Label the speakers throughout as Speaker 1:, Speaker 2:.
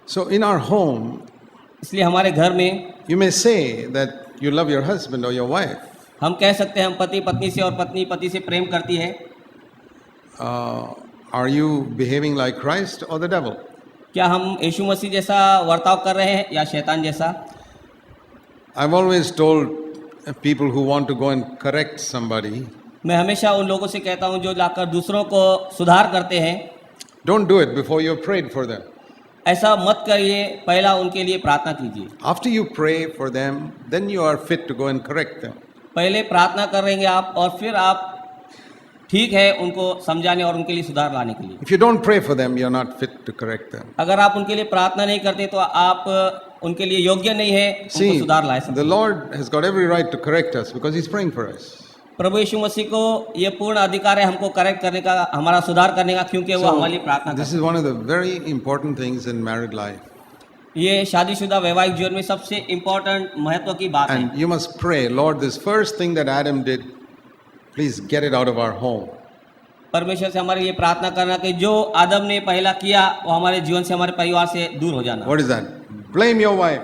Speaker 1: So in our home,
Speaker 2: इसलिए हमारे घर में
Speaker 1: you may say that you love your husband or your wife.
Speaker 2: हम कह सकते हैं हम पति पत्नी से और पत्नी पति से प्रेम करती है।
Speaker 1: Are you behaving like Christ or the devil?
Speaker 2: क्या हम यीशु मसीह जैसा वर्ताव कर रहे हैं या शैतान जैसा?
Speaker 1: I've always told people who want to go and correct somebody,
Speaker 2: मैं हमेशा उन लोगों से कहता हूं जो लाकर दूसरों को सुधार करते हैं,
Speaker 1: don't do it before you've prayed for them.
Speaker 2: ऐसा मत करिए, पहला उनके लिए प्रार्थना कीजिए।
Speaker 1: After you pray for them, then you are fit to go and correct them.
Speaker 2: पहले प्रार्थना करेंगे आप और फिर आप ठीक है उनको समझाने और उनके लिए सुधार लाने के लिए।
Speaker 1: If you don't pray for them, you're not fit to correct them.
Speaker 2: अगर आप उनके लिए प्रार्थना नहीं करते तो आप उनके लिए योग्य नहीं है उनको
Speaker 1: See,
Speaker 2: सुधार ला सकते।
Speaker 1: the Lord has got every right to correct us because He's praying for us.
Speaker 2: प्रभु यीशु मसीह को ये पूर्ण अधिकार है हमको करेक्ट करने का, हमारा सुधार करने का, क्योंकि वो हमारे लिए प्रार्थना
Speaker 1: This
Speaker 2: करते
Speaker 1: is one of the very important things in married life.
Speaker 2: हैं। ये शादीशुदा वैवाहिक जीवन में सबसे इम्पोर्टेंट महत्व की बात है।
Speaker 1: And you must pray, Lord, this first thing that Adam did, please get it out of our home.
Speaker 2: परमेश्वर से हमारे लिए प्रार्थना करना कि जो आदम ने पहला किया वो हमारे जीवन से, हमारे परिवार से दूर हो जाना।
Speaker 1: What is that? Blame your wife.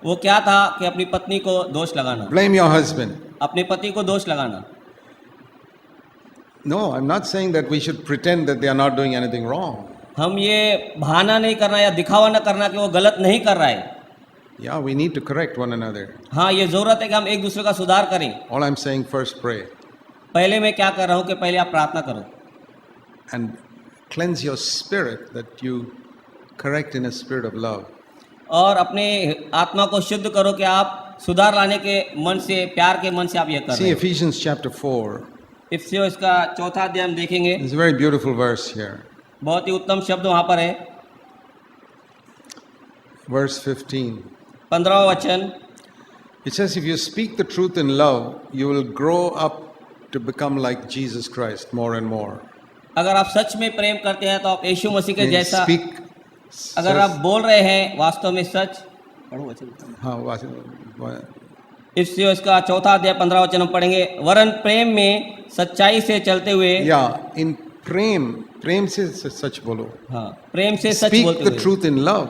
Speaker 2: वो क्या था कि अपनी पत्नी को दोष लगाना,
Speaker 1: Blame your husband.
Speaker 2: अपने पति को दोष लगाना।
Speaker 1: No, I'm not saying that we should pretend that they are not doing anything wrong.
Speaker 2: हम ये बहाना नहीं करना या दिखावा न करना कि वो गलत नहीं कर रहा है।
Speaker 1: Yeah, we need to correct one another.
Speaker 2: हाँ, ये जरूरत है कि हम एक दूसरे का सुधार करें।
Speaker 1: All I'm saying, first pray
Speaker 2: पहले मैं क्या कर रहा हूँ कि पहले आप प्रार्थना करो
Speaker 1: and cleanse your spirit that you correct in a spirit of love.
Speaker 2: और अपने आत्मा को शुद्ध करो कि आप सुधार लाने के मन से, प्यार के मन से आप ये कर रहे
Speaker 1: See
Speaker 2: हैं।
Speaker 1: Ephesians chapter 4.
Speaker 2: इफिसियों इसका 4था अध्याय हम देखेंगे।
Speaker 1: There's a very beautiful verse here.
Speaker 2: बहुत ही उत्तम शब्द वहाँ पर है।
Speaker 1: Verse 15.
Speaker 2: 15वां वचन,
Speaker 1: It says, if you speak the truth in love, you will grow up to become like Jesus Christ more and more.
Speaker 2: अगर आप सच में प्रेम करते हैं तो आप यीशु मसीह के
Speaker 1: Means
Speaker 2: जैसा,
Speaker 1: speak.
Speaker 2: अगर आप बोल रहे हैं वास्तव में सच।
Speaker 1: हाँ,
Speaker 2: इफिसियों इसका 4था अध्याय 15वां वचन हम पढ़ेंगे। वरन प्रेम में सच्चाई से चलते हुए,
Speaker 1: yeah, in प्रेम से सच बोलो.
Speaker 2: हाँ, प्रेम से सच
Speaker 1: Speak
Speaker 2: बोलते
Speaker 1: the
Speaker 2: हुए,
Speaker 1: truth in love.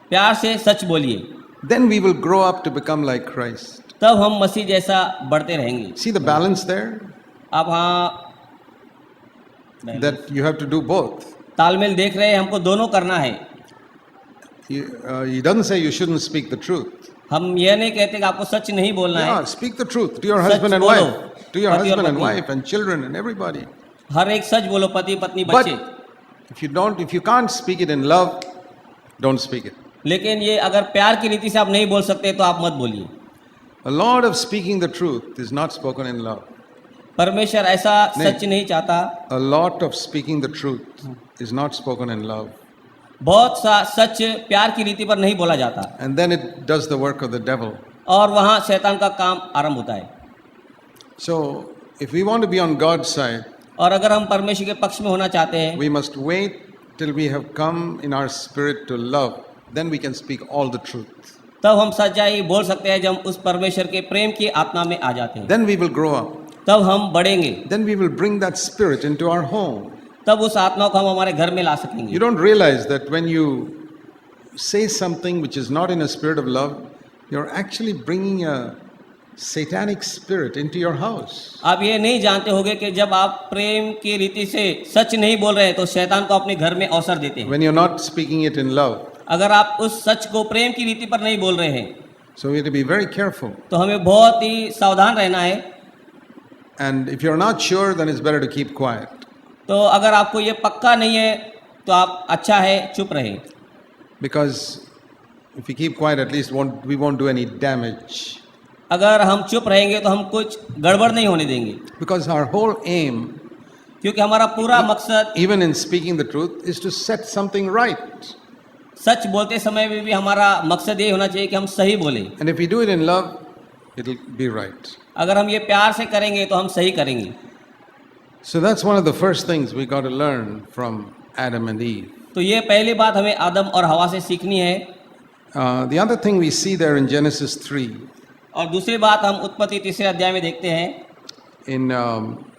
Speaker 2: प्यार से सच बोलिए,
Speaker 1: Then we will grow up to become like Christ.
Speaker 2: तब हम मसीह जैसा बढ़ते रहेंगे।
Speaker 1: See the balance there?
Speaker 2: आप हाँ
Speaker 1: That you have to do both.
Speaker 2: तालमेल देख रहे हैं, हमको दोनों करना है।
Speaker 1: He doesn't say you shouldn't speak the truth.
Speaker 2: हम ये नहीं कहते कि आपको सच नहीं बोलना है।
Speaker 1: Yeah, speak the truth to your
Speaker 2: such
Speaker 1: husband and
Speaker 2: बोलो,
Speaker 1: wife, to your
Speaker 2: पति और
Speaker 1: husband and
Speaker 2: पत्नी।
Speaker 1: wife and children and everybody.
Speaker 2: हर एक सच बोलो, पति पत्नी
Speaker 1: But
Speaker 2: बच्चे।
Speaker 1: if you can't speak it in love, don't speak it.
Speaker 2: लेकिन ये अगर प्यार की रीति से आप नहीं बोल सकते तो आप मत बोलिए।
Speaker 1: A lot of speaking the truth is not spoken in love.
Speaker 2: परमेश्वर ऐसा
Speaker 1: नहीं।
Speaker 2: सच नहीं चाहता।
Speaker 1: A lot of speaking the truth is not spoken in love.
Speaker 2: बहुत सा सच प्यार की रीति पर नहीं बोला जाता
Speaker 1: And then it does the work of the devil.
Speaker 2: और वहाँ शैतान का काम आरंभ होता है।
Speaker 1: So, if we want to be on God's side,
Speaker 2: और अगर हम परमेश्वर के पक्ष में होना चाहते हैं
Speaker 1: we must wait till we have come in our spirit to love. Then we can speak all the truth.
Speaker 2: तब हम सच्चाई बोल सकते हैं जब उस परमेश्वर के प्रेम की आत्मा में आ जाते हैं।
Speaker 1: Then we will grow up.
Speaker 2: तब हम बढ़ेंगे,
Speaker 1: Then we will bring that spirit into our home.
Speaker 2: तब उस आत्मा को हम हमारे घर में ला
Speaker 1: You
Speaker 2: सकेंगे।
Speaker 1: don't realize that when you say something which is not in a spirit of love, you're actually bringing a satanic spirit into your house.
Speaker 2: आप ये नहीं जानते होंगे कि जब आप प्रेम की रीति से सच नहीं बोल रहे हैं तो शैतान को अपने घर में अवसर देते हैं।
Speaker 1: When you're not speaking it in love.
Speaker 2: अगर आप उस सच को प्रेम की रीति पर नहीं बोल रहे हैं
Speaker 1: So we have to be very careful.
Speaker 2: तो हमें बहुत ही सावधान रहना है।
Speaker 1: And if you're not sure, then it's better to keep quiet.
Speaker 2: तो अगर आपको ये पक्का नहीं है तो आप अच्छा है चुप रहे,
Speaker 1: Because if we keep quiet, at least we won't do any damage.
Speaker 2: अगर हम चुप रहेंगे तो हम कुछ गड़बड़ नहीं होने देंगे।
Speaker 1: Because our whole aim,
Speaker 2: क्योंकि हमारा पूरा मकसद
Speaker 1: even in speaking the truth, is to set something right.
Speaker 2: सच बोलते समय में भी हमारा मकसद ये होना चाहिए कि हम सही बोलें।
Speaker 1: And if we do it in love, it'll be right.
Speaker 2: अगर हम ये प्यार से करेंगे तो हम सही करेंगे।
Speaker 1: So that's one of the first things we got to learn from Adam and Eve.
Speaker 2: तो ये पहली बात हमें आदम और हवा से सीखनी है।
Speaker 1: The other thing we see there in Genesis 3,
Speaker 2: और दूसरी बात हम उत्पत्ति 3 अध्याय में देखते हैं
Speaker 1: in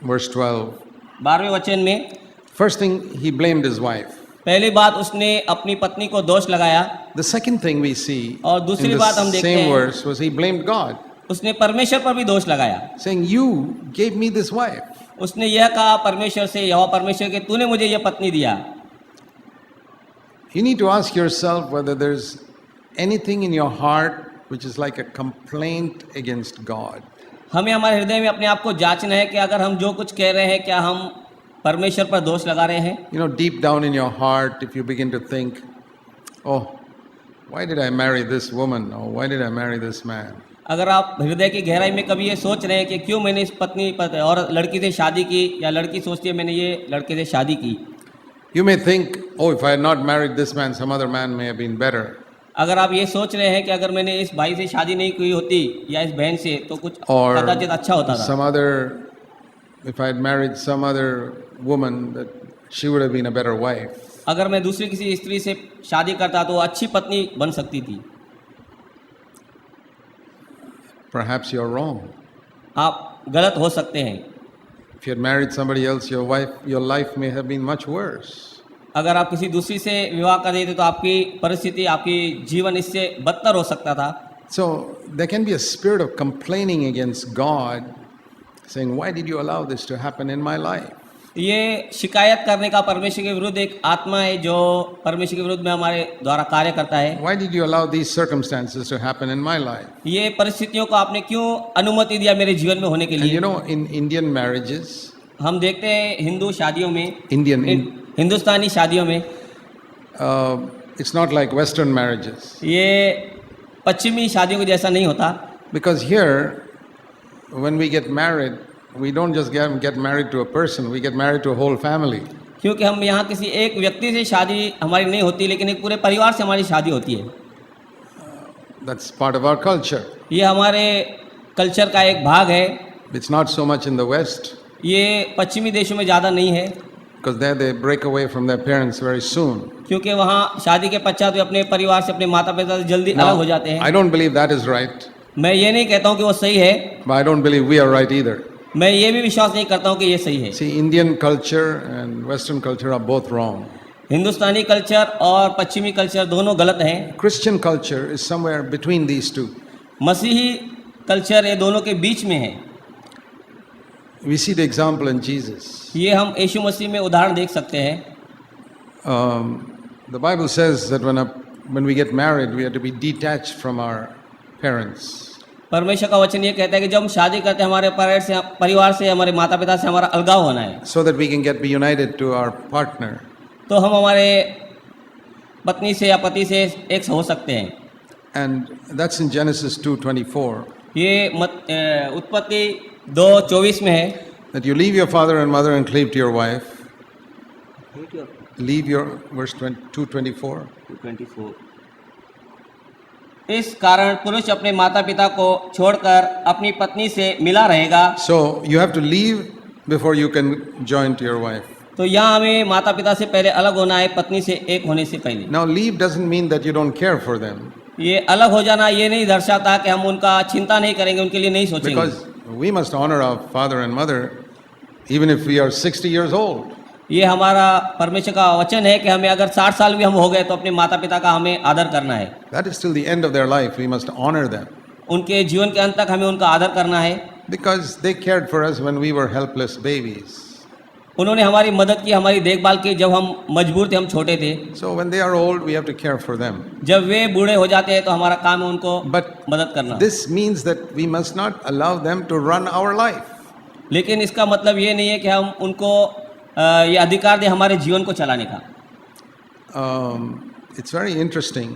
Speaker 1: verse 12.
Speaker 2: 12वें वचन में।
Speaker 1: First thing, he blamed his wife.
Speaker 2: पहली बात उसने अपनी पत्नी को दोष लगाया।
Speaker 1: The second thing we see
Speaker 2: और दूसरी
Speaker 1: in
Speaker 2: बात हम
Speaker 1: the
Speaker 2: देखते
Speaker 1: same
Speaker 2: हैं,
Speaker 1: verse was he blamed God,
Speaker 2: उसने परमेश्वर पर भी दोष लगाया।
Speaker 1: saying, "You gave me this wife."
Speaker 2: उसने यह कहा परमेश्वर से, यहोवा परमेश्वर के, तूने मुझे यह पत्नी दिया।
Speaker 1: You need to ask yourself whether there's anything in your heart which is like a complaint against God.
Speaker 2: हमें हमारे हृदय में अपने आप को जांचना है कि अगर हम जो कुछ कह रहे हैं, क्या हम परमेश्वर पर दोष लगा रहे हैं।
Speaker 1: You know, deep down in your heart, if you begin to think, "Oh, why did I marry this woman? Or why did I marry this man?"
Speaker 2: अगर आप हृदय की गहराई में कभी ये सोच रहे हैं कि क्यों मैंने इस पत्नी और लड़की से शादी की, या लड़की सोचती है मैंने ये लड़के से शादी की।
Speaker 1: You may think, "Oh, if I had not married this man, some other man may have been better."
Speaker 2: अगर आप ये सोच रहे हैं कि अगर मैंने इस भाई से शादी नहीं की होती या इस बहन से, तो कुछ
Speaker 1: Or
Speaker 2: कदाचित अच्छा होता था।
Speaker 1: some other, if I had married some other woman, that she would have been a better wife.
Speaker 2: अगर मैं दूसरी किसी स्त्री से शादी करता तो वो अच्छी पत्नी बन सकती थी।
Speaker 1: Perhaps you're wrong.
Speaker 2: आप गलत हो सकते हैं।
Speaker 1: If you had married somebody else, your life may have been much worse.
Speaker 2: अगर आप किसी दूसरी से विवाह कर देते तो आपकी परिस्थिति, आपकी जीवन इससे बदतर हो सकता था।
Speaker 1: So there can be a spirit of complaining against God, saying, "Why did you allow this to happen in my life?"
Speaker 2: ये शिकायत करने का परमेश्वर के विरुद्ध एक आत्मा है जो परमेश्वर के विरुद्ध में हमारे द्वारा कार्य करता है।
Speaker 1: Why did you allow these circumstances to happen in my life?
Speaker 2: ये परिस्थितियों को आपने क्यों अनुमति दिया मेरे जीवन में होने के
Speaker 1: And
Speaker 2: लिए।
Speaker 1: you know, in Indian marriages,
Speaker 2: हम देखते हैं हिंदू शादियों में, हिंदुस्तानी शादियों में,
Speaker 1: it's not like Western marriages.
Speaker 2: ये पश्चिमी शादियों के जैसा नहीं होता।
Speaker 1: Because here, when we get married, we don't just get married to a person, we get married to a whole family.
Speaker 2: क्योंकि हम यहाँ किसी एक व्यक्ति से शादी हमारी नहीं होती, लेकिन एक पूरे परिवार से हमारी शादी होती है।
Speaker 1: That's part of our culture.
Speaker 2: ये हमारे कल्चर का एक भाग है।
Speaker 1: It's not so much in the West,
Speaker 2: ये पश्चिमी देशों में ज़्यादा नहीं है,
Speaker 1: because there they break away from their parents very soon.
Speaker 2: क्योंकि वहाँ शादी के पश्चात वे अपने परिवार से, अपने माता पिता से जल्दी अलग हो जाते हैं।
Speaker 1: I don't believe that is right,
Speaker 2: मैं ये नहीं कहता हूँ कि वो सही है,
Speaker 1: but I don't believe we are right either.
Speaker 2: मैं ये भी विश्वास नहीं करता हूँ कि ये सही है।
Speaker 1: See, Indian culture and Western culture are both wrong.
Speaker 2: Hindustani culture और पश्चिमी कल्चर दोनों गलत हैं।
Speaker 1: Christian culture is somewhere between these two.
Speaker 2: मसीही कल्चर ये दोनों के बीच में है।
Speaker 1: We see the example in Jesus.
Speaker 2: ये हम यीशु मसीह में उदाहरण देख सकते हैं।
Speaker 1: The Bible says that when we get married, we have to be detached from our parents.
Speaker 2: परमेश्वर का वचन ये कहता है कि जब हम शादी करते हैं, हमारे परिवार से, हमारे माता पिता से हमारा अलगाव होना है,
Speaker 1: So that we can get united to our partner.
Speaker 2: तो हम हमारे पत्नी से या पति से एक हो सकते हैं।
Speaker 1: And that's in Genesis 2:24.
Speaker 2: ये उत्पत्ति 2:24 में है।
Speaker 1: That you leave your father and mother and cleave to your wife. Leave your, verse 2:24.
Speaker 2: इस कारण पुरुष अपने माता पिता को छोड़कर अपनी पत्नी से मिला रहेगा।
Speaker 1: So you have to leave before you can join to your wife.
Speaker 2: तो यहाँ हमें माता पिता से पहले अलग होना है, पत्नी से एक होने से पहले।
Speaker 1: Now leave doesn't mean that you don't care for them.
Speaker 2: ये अलग हो जाना ये नहीं दर्शाता कि हम उनका चिंता नहीं करेंगे, उनके लिए नहीं सोचेंगे।
Speaker 1: Because we must honor our father and mother even if we are 60 years old.
Speaker 2: ये हमारा परमेश्वर का वचन है कि हमें अगर 60 साल भी हम हो गए तो अपने माता पिता का हमें आदर करना है।
Speaker 1: That is till the end of their life. We must honor them.
Speaker 2: उनके जीवन के अंत तक हमें उनका आदर करना है।
Speaker 1: Because they cared for us when we were helpless babies.
Speaker 2: उन्होंने हमारी मदद की, हमारी देखभाल की जब हम मजबूर थे, हम छोटे थे।
Speaker 1: So when they are old, we have to care for them.
Speaker 2: जब वे बूढ़े हो जाते हैं तो हमारा काम है उनको मदद करना।
Speaker 1: This means that we must not allow them to run our life.
Speaker 2: लेकिन इसका मतलब ये नहीं है कि हम उनको ये अधिकार दें हमारे जीवन को चलाने का।
Speaker 1: It's very interesting.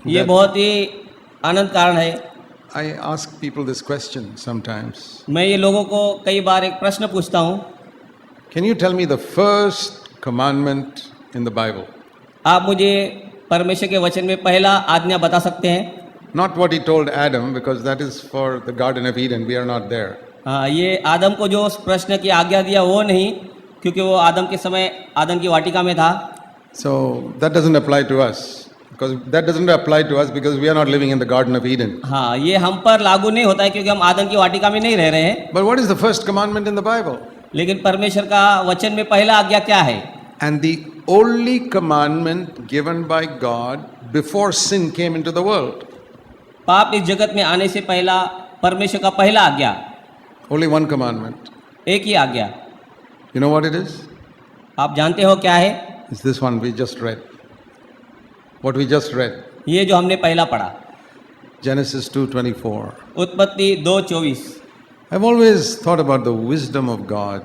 Speaker 2: ये
Speaker 1: that
Speaker 2: बहुत ही आनंद कारण है।
Speaker 1: I ask people this question sometimes.
Speaker 2: मैं ये लोगों को कई बार एक प्रश्न पूछता हूँ,
Speaker 1: Can you tell me the first commandment in the Bible?
Speaker 2: आप मुझे परमेश्वर के वचन में पहला आज्ञा बता सकते हैं?
Speaker 1: Not what he told Adam, because that is for the Garden of Eden. We are not there.
Speaker 2: हाँ, ये आदम को जो उस प्रश्न की आज्ञा दिया वो नहीं, क्योंकि वो आदम के समय आदम की वाटिका में था।
Speaker 1: So that doesn't apply to us. Because that doesn't apply to us because we are not living in the Garden of Eden.
Speaker 2: हाँ, ये हम पर लागू नहीं होता है क्योंकि हम आदम की वाटिका में नहीं रह रहे हैं।
Speaker 1: But what is the first commandment in the Bible?
Speaker 2: लेकिन परमेश्वर का वचन में पहला आज्ञा क्या है?
Speaker 1: And the only commandment given by God before sin came into the world.
Speaker 2: पाप इस जगत में आने से पहला परमेश्वर का पहला आज्ञा,
Speaker 1: Only one commandment.
Speaker 2: एक ही आज्ञा।
Speaker 1: You know what it is?
Speaker 2: आप जानते हो क्या है?
Speaker 1: It's this one we just read. What we just read.
Speaker 2: ये जो हमने पहला पढ़ा,
Speaker 1: Genesis 2:24.
Speaker 2: उत्पत्ति 2:24।
Speaker 1: I've always thought about the wisdom of God.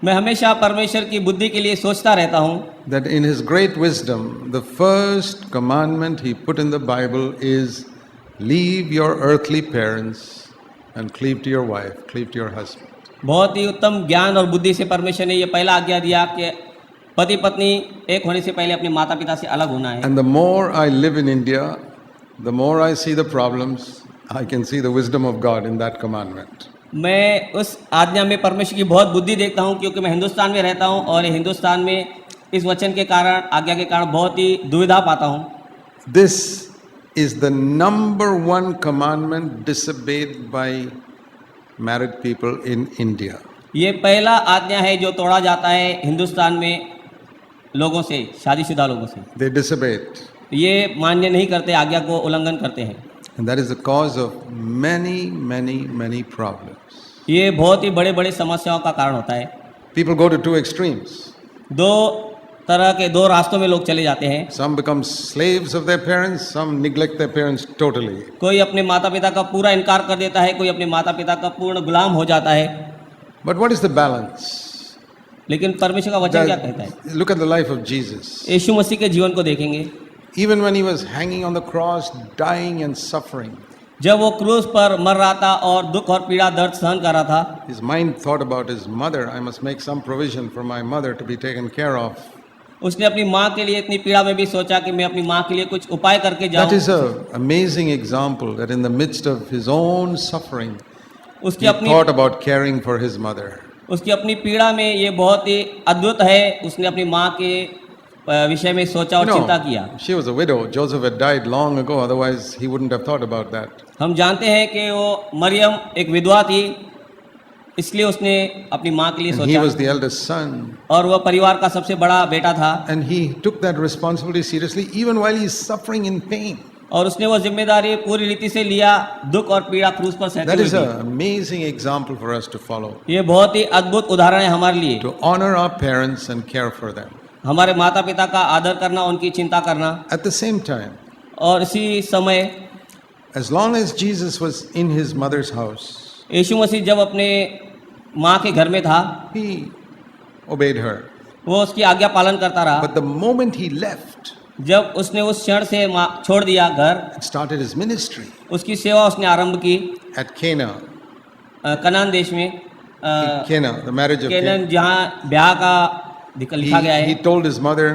Speaker 2: मैं हमेशा परमेश्वर की बुद्धि के लिए सोचता रहता हूँ
Speaker 1: That in His great wisdom, the first commandment He put in the Bible is leave your earthly parents and cleave to your wife, cleave to your husband.
Speaker 2: बहुत ही उत्तम ज्ञान और बुद्धि से परमेश्वर ने ये पहला आज्ञा दिया कि पति पत्नी एक होने से पहले अपने माता पिता से अलग होना है।
Speaker 1: And the more I live in India, the more I see the problems, I can see the wisdom of God in that commandment.
Speaker 2: मैं उस आज्ञा में परमेश्वर की बहुत बुद्धि देखता हूँ, क्योंकि मैं हिंदुस्तान में रहता हूँ और हिंदुस्तान में इस वचन के कारण, आज्ञा के कारण बहुत ही दुविधा पाता हूँ।
Speaker 1: This is the number one commandment disobeyed by married people in India.
Speaker 2: ये पहला आज्ञा है जो तोड़ा जाता है हिंदुस्तान में लोगों से, शादीशुदा लोगों से।
Speaker 1: They disobey it.
Speaker 2: ये मान्य नहीं करते, आज्ञा को उल्लंघन करते हैं।
Speaker 1: And that is the cause of many problems.
Speaker 2: ये बहुत ही बड़े बड़े समस्याओं का कारण होता है।
Speaker 1: People go to two extremes.
Speaker 2: दो तरह के, दो रास्तों में लोग चले जाते हैं।
Speaker 1: Some become slaves of their parents, some neglect their parents totally.
Speaker 2: कोई अपने माता पिता का पूरा इनकार कर देता है, कोई अपने माता पिता का पूर्ण गुलाम हो जाता है।
Speaker 1: But what is the balance?
Speaker 2: लेकिन परमेश्वर का वचन क्या कहता है?
Speaker 1: Look at the life of Jesus.
Speaker 2: यीशु मसीह के जीवन को देखेंगे।
Speaker 1: Even when He was hanging on the cross, dying and suffering,
Speaker 2: जब वो क्रूस पर मर रहा था और दुख और पीड़ा दर्द सहन कर रहा था,
Speaker 1: His mind thought about His mother. I must make some provision for my mother to be taken care of.
Speaker 2: उसने अपनी माँ के लिए इतनी पीड़ा में भी सोचा कि मैं अपनी माँ के लिए कुछ उपाय करके
Speaker 1: That
Speaker 2: जाऊं।
Speaker 1: is an amazing example that in the midst of His own suffering,
Speaker 2: उसकी
Speaker 1: He
Speaker 2: अपनी
Speaker 1: thought about caring for His mother.
Speaker 2: उसकी अपनी पीड़ा में ये बहुत ही अद्भुत है, उसने अपनी माँ के विषय में सोचा और चिंता किया।
Speaker 1: She was a widow. Joseph had died long ago, otherwise he wouldn't have thought about that.
Speaker 2: हम जानते हैं कि वो मरियम एक विधवा थी, इसलिए उसने अपनी माँ के लिए
Speaker 1: And he
Speaker 2: सोचा,
Speaker 1: was the eldest son.
Speaker 2: और वह परिवार का सबसे बड़ा बेटा था,
Speaker 1: And he took that responsibility seriously even while he's suffering in pain.
Speaker 2: और उसने वो जिम्मेदारी पूरी रीति से लिया, दुख और पीड़ा क्रूस पर सहते
Speaker 1: That is
Speaker 2: हुए
Speaker 1: an amazing example for us to follow.
Speaker 2: भी। ये बहुत ही अद्भुत उदाहरण है हमारे लिए,
Speaker 1: To honor our parents and care for them.
Speaker 2: हमारे माता पिता का आदर करना, उनकी चिंता करना।
Speaker 1: At the same time,
Speaker 2: और इसी समय
Speaker 1: as long as Jesus was in his mother's house,
Speaker 2: यीशु मसीह जब अपने माँ के घर में था,
Speaker 1: he obeyed her.
Speaker 2: वो उसकी आज्ञा पालन करता रहा।
Speaker 1: But the moment he left,
Speaker 2: जब उसने उस क्षण से छोड़ दिया घर,
Speaker 1: it started his ministry
Speaker 2: उसकी सेवा उसने आरंभ की
Speaker 1: at Cana.
Speaker 2: कनान देश में,
Speaker 1: Cana, the marriage of Cana.
Speaker 2: केनन, जहाँ ब्याह का लिखा गया
Speaker 1: He
Speaker 2: है।
Speaker 1: told his mother,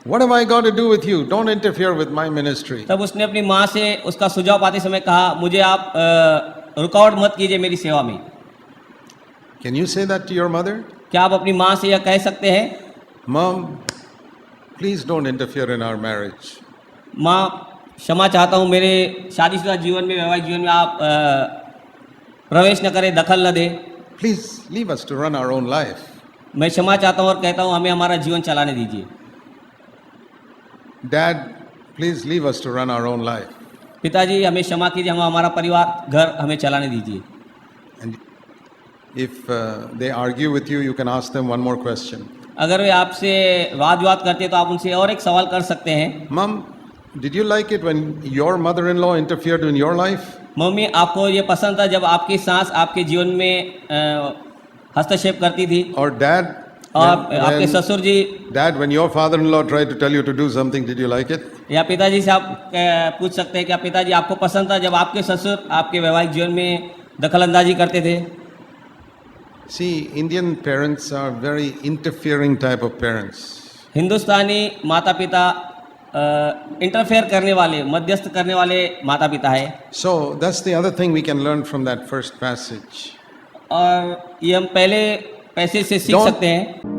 Speaker 1: "What have I got to do with you? Don't interfere with my ministry."
Speaker 2: तब उसने अपनी माँ से उसका सुझाव पाते समय कहा, मुझे आप रुकावट मत कीजिए मेरी सेवा में।
Speaker 1: Can you say that to your mother?
Speaker 2: क्या आप अपनी माँ से यह कह सकते हैं,
Speaker 1: Mom, please don't interfere in our marriage.
Speaker 2: माँ क्षमा चाहता हूँ, मेरे शादीशुदा जीवन में, वैवाहिक जीवन में आप प्रवेश न करें, दखल न दें।
Speaker 1: Please leave us to run our own life.
Speaker 2: मैं क्षमा चाहता हूँ और कहता हूँ हमें हमारा जीवन चलाने दीजिए।
Speaker 1: Dad, please leave us to run our own life.
Speaker 2: पिताजी हमें क्षमा कीजिए, हम हमारा परिवार घर हमें चलाने दीजिए।
Speaker 1: And if they argue with you, you can ask them one more question.
Speaker 2: अगर वे आपसे वाद विवाद करते हैं तो आप उनसे और एक सवाल कर सकते हैं,
Speaker 1: Mom, did you like it when your mother-in-law interfered in your life?
Speaker 2: Mummy आपको ये पसंद था जब आपकी सास आपके जीवन में हस्तक्षेप करती थी?
Speaker 1: Or Dad,
Speaker 2: और आपके ससुर जी,
Speaker 1: Dad, when your father-in-law tried to tell you to do something, did you like it?
Speaker 2: या पिताजी से आप पूछ सकते हैं, क्या पिताजी आपको पसंद था जब आपके ससुर आपके वैवाहिक जीवन में दखल अंदाजी करते थे?
Speaker 1: See, Indian parents are very interfering type of parents.
Speaker 2: हिंदुस्तानी माता पिता इंटरफेयर करने वाले, मध्यस्थ करने वाले माता पिता है।
Speaker 1: So that's the other thing we can learn from that first passage.
Speaker 2: और ये हम पहले पैसे से सीख
Speaker 1: Don't-
Speaker 2: सकते हैं।